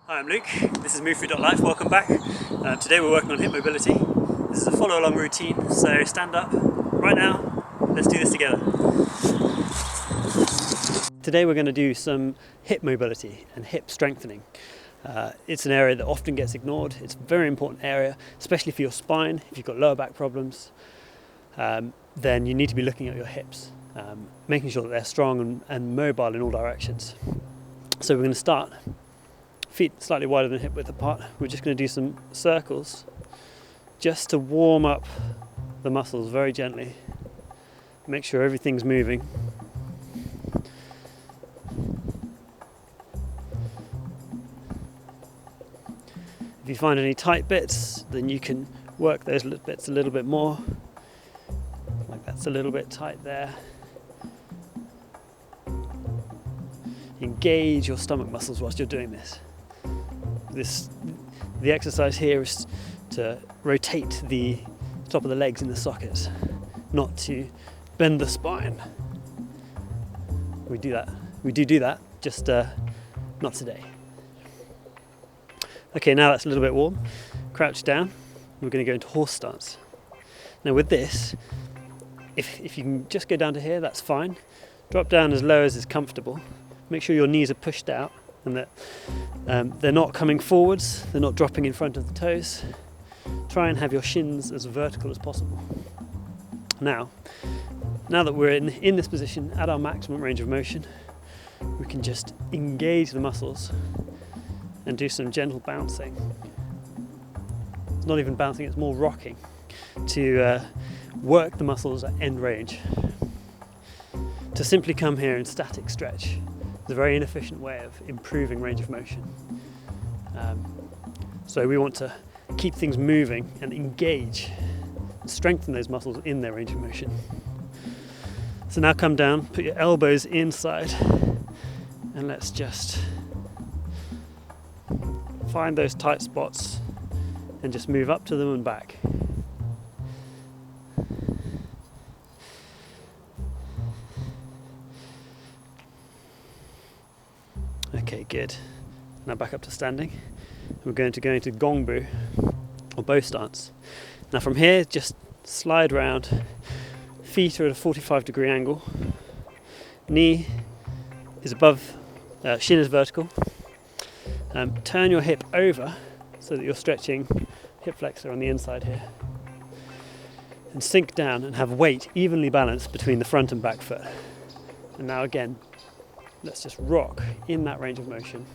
Hi, I'm Luke. This is movefree.life. Welcome back. Today we're working on hip mobility. This is a follow-along routine, so stand up right now. Let's do this together. Today we're going to do some hip mobility and hip strengthening. It's an area that often gets ignored. It's a very important area, especially for your spine. If you've got lower back problems, then you need to be looking at your hips, making sure that they're strong and mobile in all directions. So we're going to start feet slightly wider than hip width apart. We're just going to do some circles just to warm up the muscles very gently. Make sure everything's moving. If you find any tight bits, then you can work those bits a little bit more. Like that's a little bit tight there. Engage your stomach muscles whilst you're doing this. The exercise here is to rotate the top of the legs in the sockets, not to bend the spine. We do that, just not today. Okay, now that's a little bit warm. Crouch down. We're going to go into horse stance. Now with this, if you can just go down to here, that's fine. Drop down as low as is comfortable. Make sure your knees are pushed out and that they're not coming forwards, they're not dropping in front of the toes. Try and have your shins as vertical as possible. Now that we're in this position at our maximum range of motion, we can just engage the muscles and do some gentle bouncing. It's not even bouncing, it's more rocking to work the muscles at end range. To simply come here and static stretch is a very inefficient way of improving range of motion. So we want to keep things moving and engage and strengthen those muscles in their range of motion. So now come down, put your elbows inside, and let's just find those tight spots and just move up to them and back. Okay, good. Now back up to standing. We're going to go into gongbu or bow stance. Now from here, just slide round. Feet are at a 45-degree angle. Knee is above, shin is vertical. Turn your hip over so that you're stretching hip flexor on the inside here. And sink down and have weight evenly balanced between the front and back foot. And now again, let's just rock in that range of motion.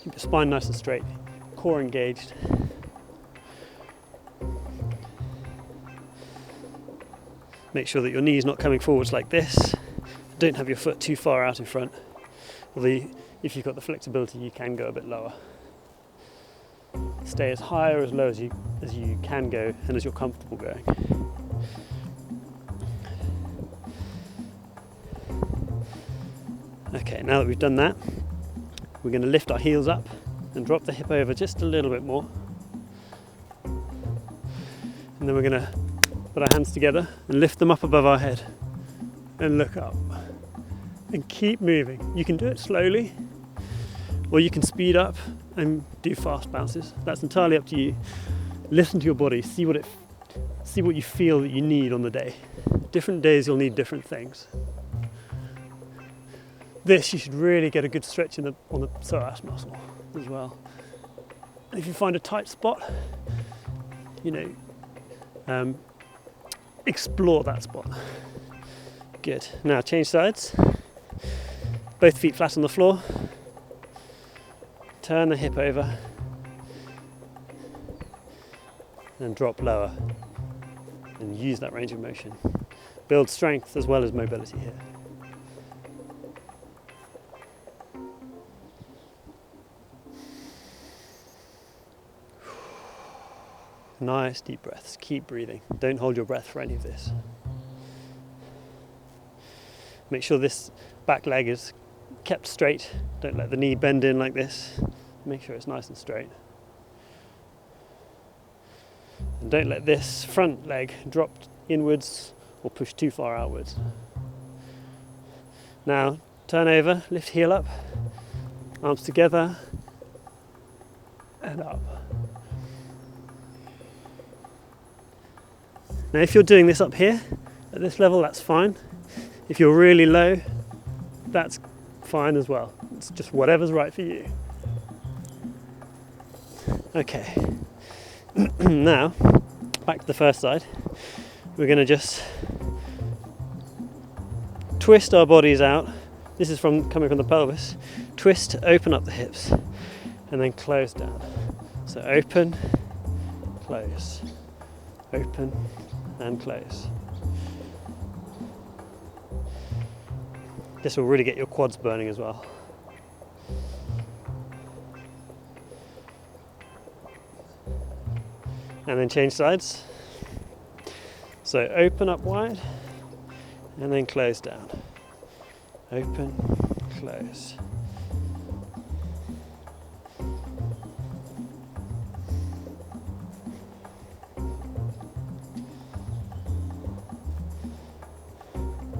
Keep your spine nice and straight, core engaged. Make sure that your knee's not coming forwards like this. Don't have your foot too far out in front. Although if you've got the flexibility, you can go a bit lower. Stay as high or as low as you can go and as you're comfortable going. Okay, now that we've done that, we're going to lift our heels up and drop the hip over just a little bit more. And then we're going to put our hands together and lift them up above our head and look up. And keep moving. You can do it slowly, or you can speed up and do fast bounces. That's entirely up to you. Listen to your body, see what you feel that you need on the day. Different days you'll need different things. This, you should really get a good stretch on the psoas muscle as well. And if you find a tight spot, explore that spot. Good. Now change sides. Both feet flat on the floor. Turn the hip over and drop lower. And use that range of motion. Build strength as well as mobility here. Nice deep breaths. Keep breathing. Don't hold your breath for any of this. Make sure this back leg is kept straight. Don't let the knee bend in like this. Make sure it's nice and straight. And don't let this front leg drop inwards or push too far outwards. Now turn over, lift heel up, Arms together and up. Now if you're doing this up here, at this level, that's fine. If you're really low, that's fine as well. It's just whatever's right for you. Okay, now back to the first side. We're going to just twist our bodies out. This is coming from the pelvis. Twist, open up the hips, and then close down. So open, close, open, and close. This will really get your quads burning as well. And then change sides. So open up wide and then close down. Open, close.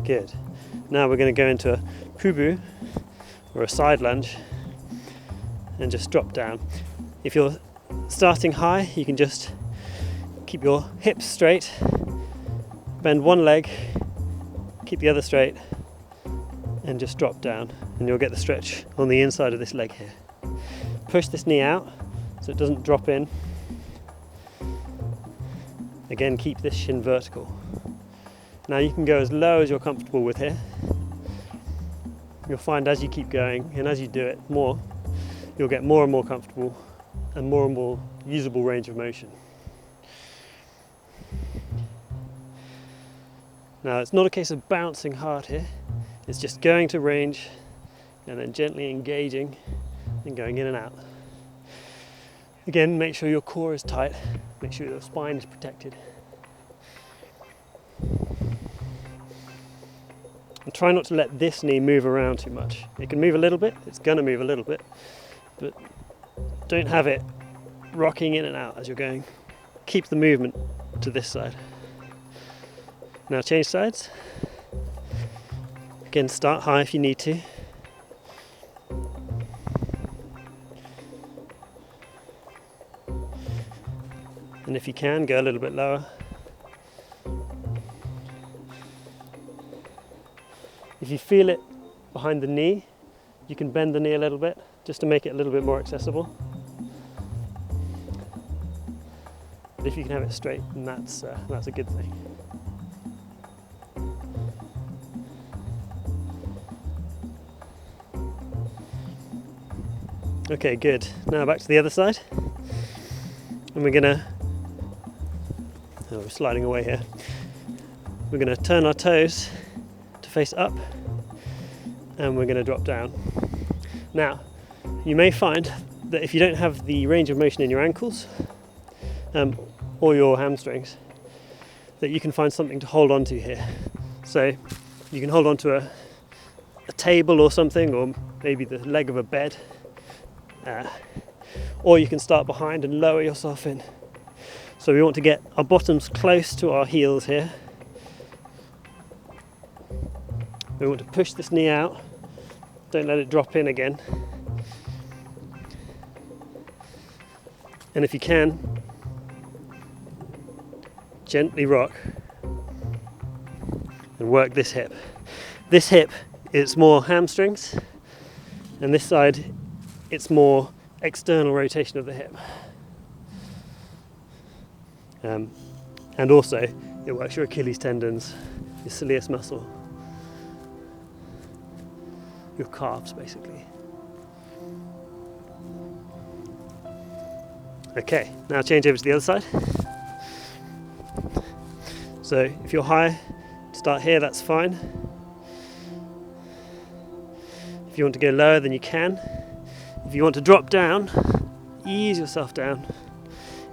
Good. Now we're going to go into a pubu or a side lunge and just drop down. If you're starting high, you can just keep your hips straight, bend one leg, keep the other straight, and just drop down, and you'll get the stretch on the inside of this leg here. Push this knee out so it doesn't drop in. Again, keep this shin vertical. Now you can go as low as you're comfortable with here. You'll find as you keep going and as you do it more, you'll get more and more comfortable and more usable range of motion. Now it's not a case of bouncing hard here, it's just going to range and then gently engaging and going in and out. Again, make sure your core is tight, make sure your spine is protected. And try not to let this knee move around too much. It can move a little bit, it's going to move a little bit, but don't have it rocking in and out as you're going. Keep the movement to this side. Now change sides. Again, start high if you need to. And if you can, go a little bit lower. If you feel it behind the knee, you can bend the knee a little bit just to make it a little bit more accessible. But if you can have it straight, then that's a good thing. Okay, good. Now back to the other side. And we're sliding away here. We're gonna turn our toes to face up and we're gonna drop down. Now, you may find that if you don't have the range of motion in your ankles or your hamstrings, that you can find something to hold on to here. So you can hold on to a table or something, or maybe the leg of a bed. Or you can start behind and lower yourself in. So we want to get our bottoms close to our heels here. We want to push this knee out. Don't let it drop in again. And if you can, gently rock and work this hip. This hip is more hamstrings, and this side it's more external rotation of the hip. And also, it works your Achilles tendons, your soleus muscle, your calves basically. Okay, now change over to the other side. So if you're high, start here, that's fine. If you want to go lower, then you can. If you want to drop down, ease yourself down.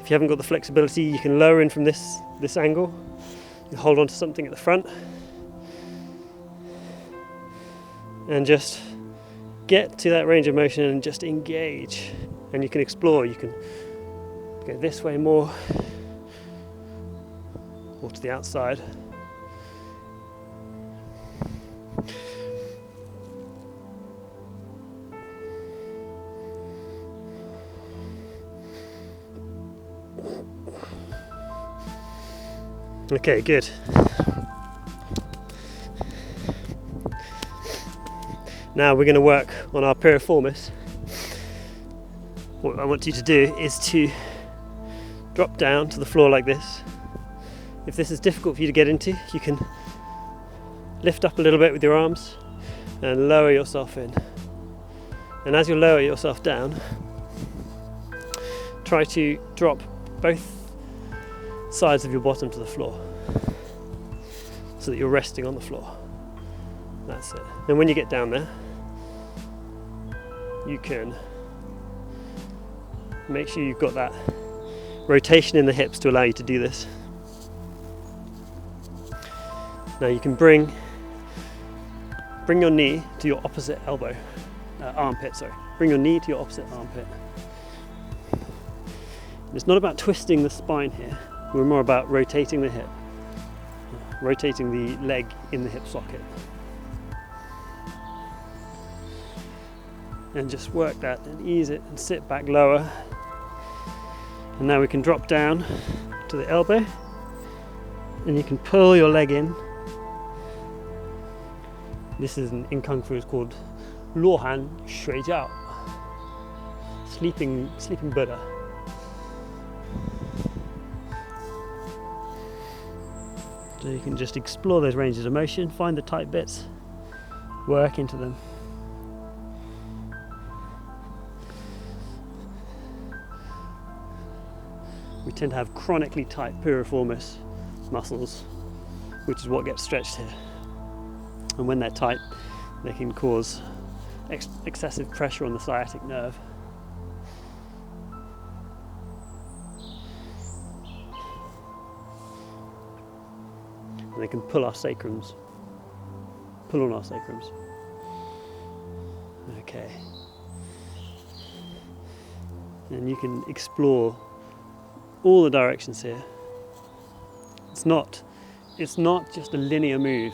If you haven't got the flexibility, you can lower in from this angle. You hold on to something at the front and just get to that range of motion and just engage. And you can explore. You can go this way more or to the outside. Okay, good. Now we're going to work on our piriformis. What I want you to do is to drop down to the floor like this. If this is difficult for you to get into, you can lift up a little bit with your arms and lower yourself in. And as you lower yourself down, try to drop both sides of your bottom to the floor so that you're resting on the floor. That's it. And when you get down there, you can make sure you've got that rotation in the hips to allow you to do this. Now you can bring your knee to your opposite armpit. Bring your knee to your opposite armpit. And it's not about twisting the spine here. We're more about rotating the hip, rotating the leg in the hip socket. And just work that and ease it and sit back lower. And now we can drop down to the elbow and you can pull your leg in. This is in Kung Fu, it's called Luohan Shui Jiao, sleeping Buddha. So you can just explore those ranges of motion, find the tight bits, work into them. We tend to have chronically tight piriformis muscles, which is what gets stretched here. And when they're tight, they can cause excessive pressure on the sciatic nerve. And they can pull on our sacrums. Okay. And you can explore all the directions here. It's not just a linear move.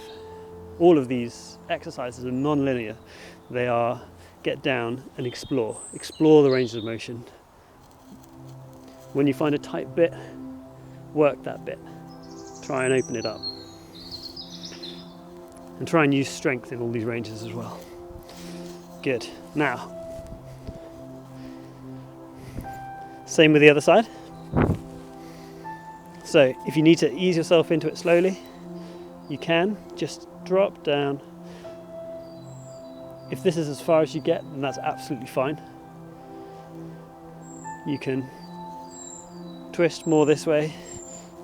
All of these exercises are non-linear. They are get down and explore the ranges of motion. When you find a tight bit, work that bit. Try and open it up. And try and use strength in all these ranges as well. Good. Now, same with the other side. So if you need to ease yourself into it slowly, you can just drop down. If this is as far as you get, then that's absolutely fine. You can twist more this way,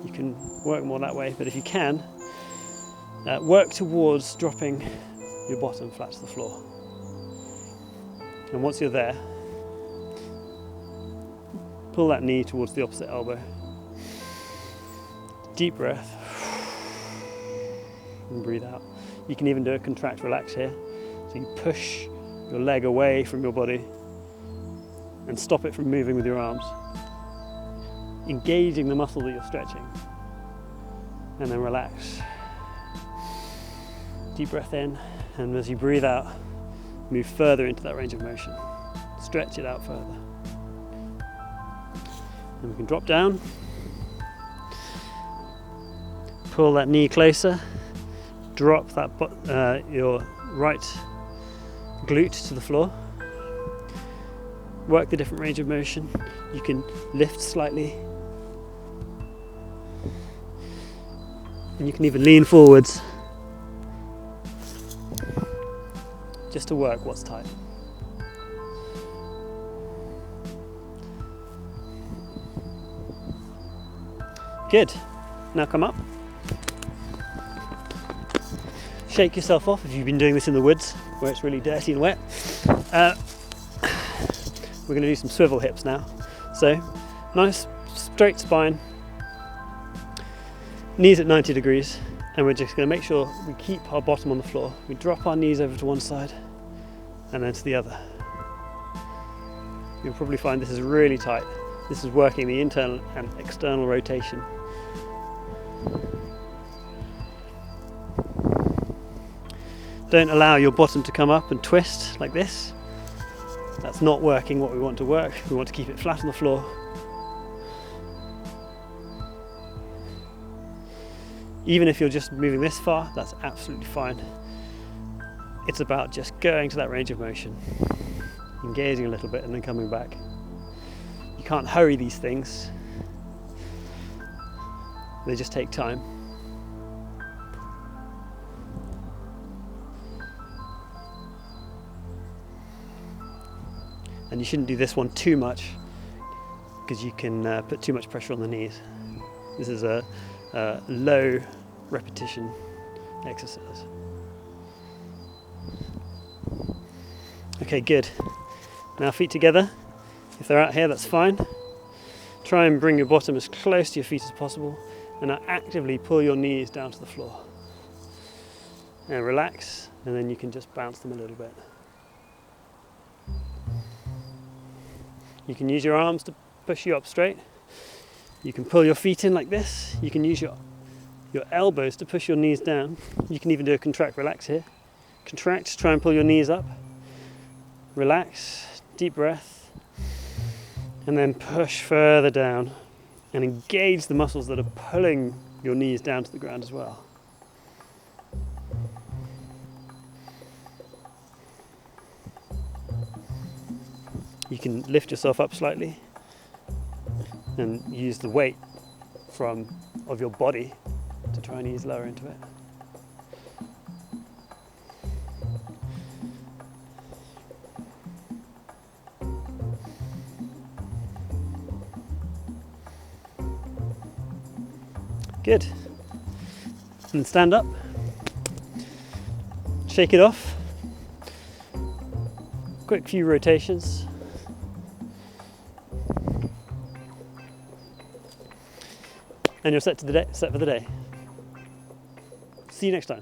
you can work more that way, but if you can, work towards dropping your bottom flat to the floor. And once you're there, pull that knee towards the opposite elbow. Deep breath. And breathe out. You can even do a contract relax here. So you push your leg away from your body and stop it from moving with your arms, engaging the muscle that you're stretching, and then relax. Deep breath in, and as you breathe out, move further into that range of motion. Stretch it out further. And we can drop down, pull that knee closer, drop that your right glute to the floor. Work the different range of motion. You can lift slightly, and you can even lean forwards just to work what's tight. Good. Now come up. Shake yourself off if you've been doing this in the woods where it's really dirty and wet. We're going to do some swivel hips now. So, nice straight spine, knees at 90 degrees, and we're just going to make sure we keep our bottom on the floor. We drop our knees over to one side and then to the other. You'll probably find this is really tight. This is working the internal and external rotation. Don't allow your bottom to come up and twist like this. That's not working what we want to work. We want to keep it flat on the floor. Even if you're just moving this far, that's absolutely fine. It's about just going to that range of motion, engaging a little bit and then coming back. You can't hurry these things. They just take time. And you shouldn't do this one too much because you can put too much pressure on the knees. This is a low repetition exercise. Okay, good. Now feet together. If they're out here, that's fine. Try and bring your bottom as close to your feet as possible, and now actively pull your knees down to the floor. And relax, and then you can just bounce them a little bit. You can use your arms to push you up straight. You can pull your feet in like this. You can use your elbows to push your knees down. You can even do a contract, relax here. Contract, try and pull your knees up. Relax, deep breath. And then push further down and engage the muscles that are pulling your knees down to the ground as well. You can lift yourself up slightly and use the weight of your body to try and ease lower into it. Good. And stand up. Shake it off. Quick few rotations. And you're set for the day. See you next time.